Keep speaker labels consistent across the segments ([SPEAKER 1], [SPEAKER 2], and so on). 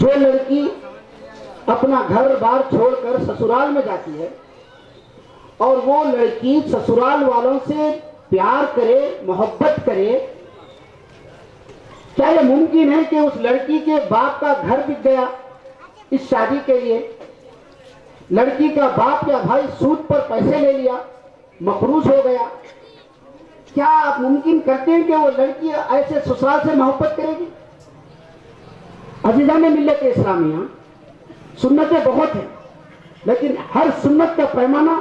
[SPEAKER 1] جو لڑکی اپنا گھر بار چھوڑ کر سسرال میں جاتی ہے اور وہ لڑکی سسرال والوں سے پیار کرے، محبت کرے، کیا یہ ممکن ہے کہ اس لڑکی کے باپ کا گھر بک گیا اس شادی کے لیے، لڑکی کا باپ یا بھائی سود پر پیسے لے لیا، مقروض ہو گیا؟ کیا آپ ممکن کرتے ہیں کہ وہ لڑکی ایسے سسرال سے محبت کرے گی؟ عزیزان ملت اسلامیہ، سنتیں بہت ہیں، لیکن ہر سنت کا پیمانہ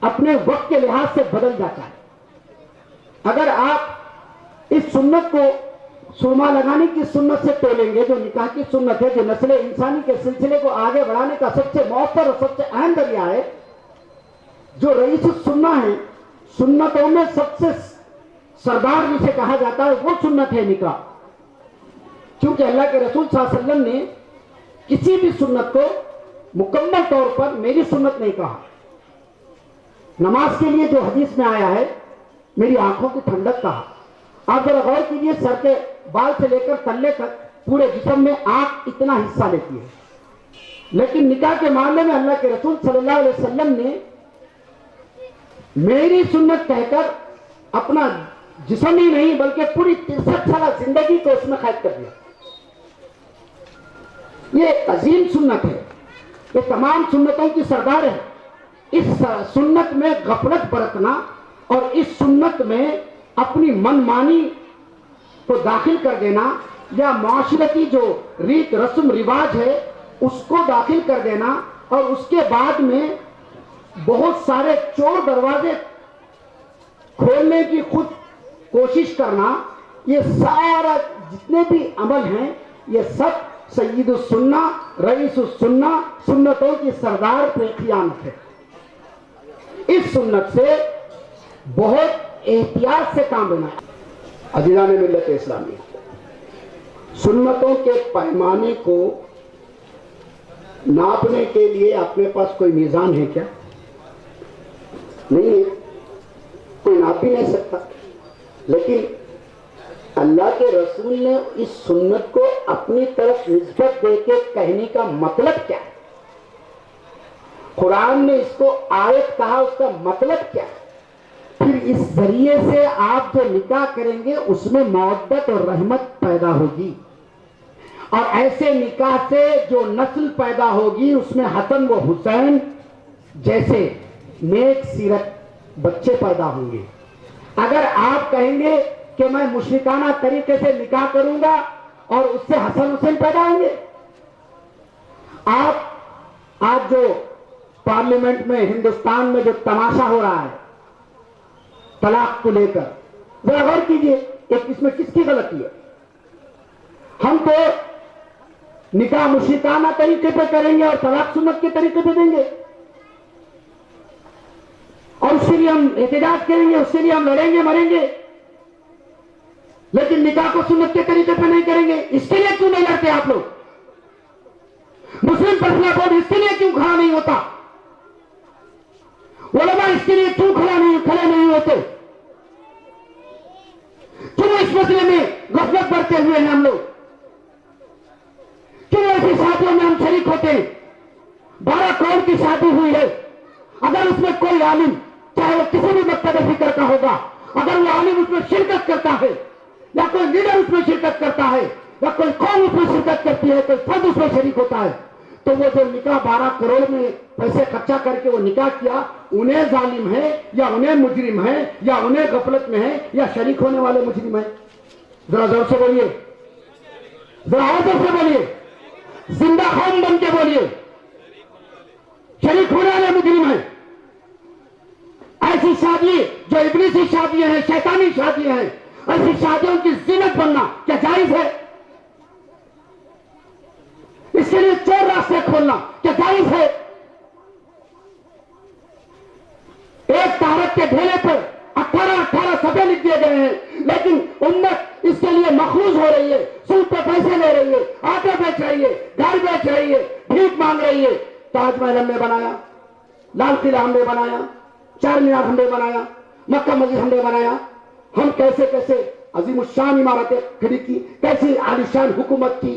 [SPEAKER 1] اپنے وقت کے لحاظ سے بدل جاتا ہے۔ اگر آپ اس سنت کو سرما لگانے کی سنت سے تولیں گے، جو نکاح کی سنت ہے، جو نسل انسانی کے سلسلے کو آگے بڑھانے کا سب سے مؤثر اور سب سے اہم ذریعہ ہے، جو رئیس السنہ ہے، سنتوں میں سب سے سردار جسے کہا جاتا ہے، وہ سنت ہے نکاح۔ کیونکہ اللہ کے رسول صلی اللہ علیہ وسلم نے کسی بھی سنت کو مکمل طور پر میری سنت نہیں کہا۔ نماز کے لیے جو حدیث میں آیا ہے، میری آنکھوں کی ٹھنڈک کہا۔ آپ ذرا غور کیجئے، سر کے بال سے لے کر تلے تک پورے جسم میں آنکھ اتنا حصہ لیتی ہے، لیکن نکاح کے معاملے میں اللہ کے رسول صلی اللہ علیہ وسلم نے میری سنت کہہ کر اپنا جسم ہی نہیں بلکہ پوری 63 سالہ زندگی کو اس میں قید کر دیا۔ یہ عظیم سنت ہے، یہ تمام سنتوں کی سردار ہے۔ اس سنت میں غفلت برتنا اور اس سنت میں اپنی من مانی کو داخل کر دینا یا معاشرتی جو ریت رسم رواج ہے اس کو داخل کر دینا اور اس کے بعد میں بہت سارے چور دروازے کھولنے کی خود کوشش کرنا، یہ سارا جتنے بھی عمل ہیں یہ سب سید السنہ، رئیس السنہ، سنتوں کی سردار پہ خیانت ہے۔ اس سنت سے بہت احتیاط سے کام لینا ہے۔ عزیزان ملت اسلامیہ، سنتوں کے پیمانے کو ناپنے کے لیے اپنے پاس کوئی میزان ہے کیا؟ نہیں ہے، کوئی ناپ بھی نہیں سکتا۔ لیکن اللہ کے رسول نے اس سنت کو اپنی طرف نسبت دے کے کہنے کا مطلب کیا ہے؟ قرآن نے اس کو آیت کہا، اس کا مطلب کیا ہے؟ پھر اس ذریعے سے آپ جو نکاح کریں گے اس میں مودت اور رحمت پیدا ہوگی، اور ایسے نکاح سے جو نسل پیدا ہوگی اس میں حسن و حسین جیسے نیک سیرت بچے پیدا ہوں گے۔ اگر آپ کہیں گے کہ میں مشرکانہ طریقے سے نکاح کروں گا اور اس سے حسن حسین پیدا ہوں گے، آپ آج جو پارلیمنٹ میں ہندوستان میں جو تماشا ہو رہا ہے طلاق کو لے کر، ذرا غور کیجئے اس میں کس کی غلطی ہے؟ ہم تو نکاح مشرکانہ طریقے پہ کریں گے اور طلاق سنت کے طریقے پہ دیں گے، اور اس کے لیے ہم احتجاج کریں گے، اس کے لیے ہم لڑیں گے، مریں گے، لیکن نکاح کو سنت کے طریقے پہ نہیں کریں گے۔ اس کے لیے کیوں نہیں لڑتے آپ لوگ؟ مسلم فیصلہ بورڈ اس کے لیے کیوں کھڑا نہیں ہوتا؟ علماء اس کے لیے کیوں کھڑے نہیں ہوتے؟ کیوں اس مسئلے میں غفلت برتے ہوئے ہیں ہم لوگ؟ کیوں ایسی شادیوں میں ہم شریک ہوتے ہیں؟ 12 کروڑ کی شادی ہوئی ہے، اگر اس میں کوئی عالم چاہے وہ کسی بھی مکتب فکر کا ہوگا، اگر وہ عالم اس میں شرکت کرتا ہے یا کوئی لیڈر اس میں شرکت کرتا ہے یا کوئی قوم اس میں شرکت کرتی ہے، کوئی فرد اس میں شریک ہوتا ہے، تو وہ جو نکاح 12 کروڑ میں پیسے خرچہ کر کے وہ نکاح کیا، انہیں ظالم ہے یا انہیں مجرم ہے یا انہیں غفلت میں ہے یا شریک ہونے والے مجرم ہے؟ ذرا زور سے بولیے، ذرا اور زور سے بولیے، زندہ خون بن کے بولیے، شریک ہونے والے مجرم ہیں۔ ایسی شادی جو ابلیسی شادیاں ہیں، شیطانی شادیاں ہیں، ایسی شادیوں کی زینت بننا کیا جائز ہے؟ اس کے لیے چور راستے کھولنا کیا جائز ہے؟ ایک طہارت کے ڈھیلے پر 18 صفحے لکھ دیے گئے ہیں، لیکن امت اس کے لیے مخلوص ہو رہی ہے، سود پہ پیسے لے رہی ہے، آٹے بیچ رہی ہے، گھر بیچ رہی ہے، بھیک مانگ رہی ہے۔ تاج محل ہم نے بنایا، لال قلعہ ہم نے بنایا، چار مینار ہم نے بنایا، مکہ مسجد ہم نے بنایا، ہم کیسے کیسے عظیم الشان عمارتیں کھڑی کی، کیسی عالیشان حکومت کی،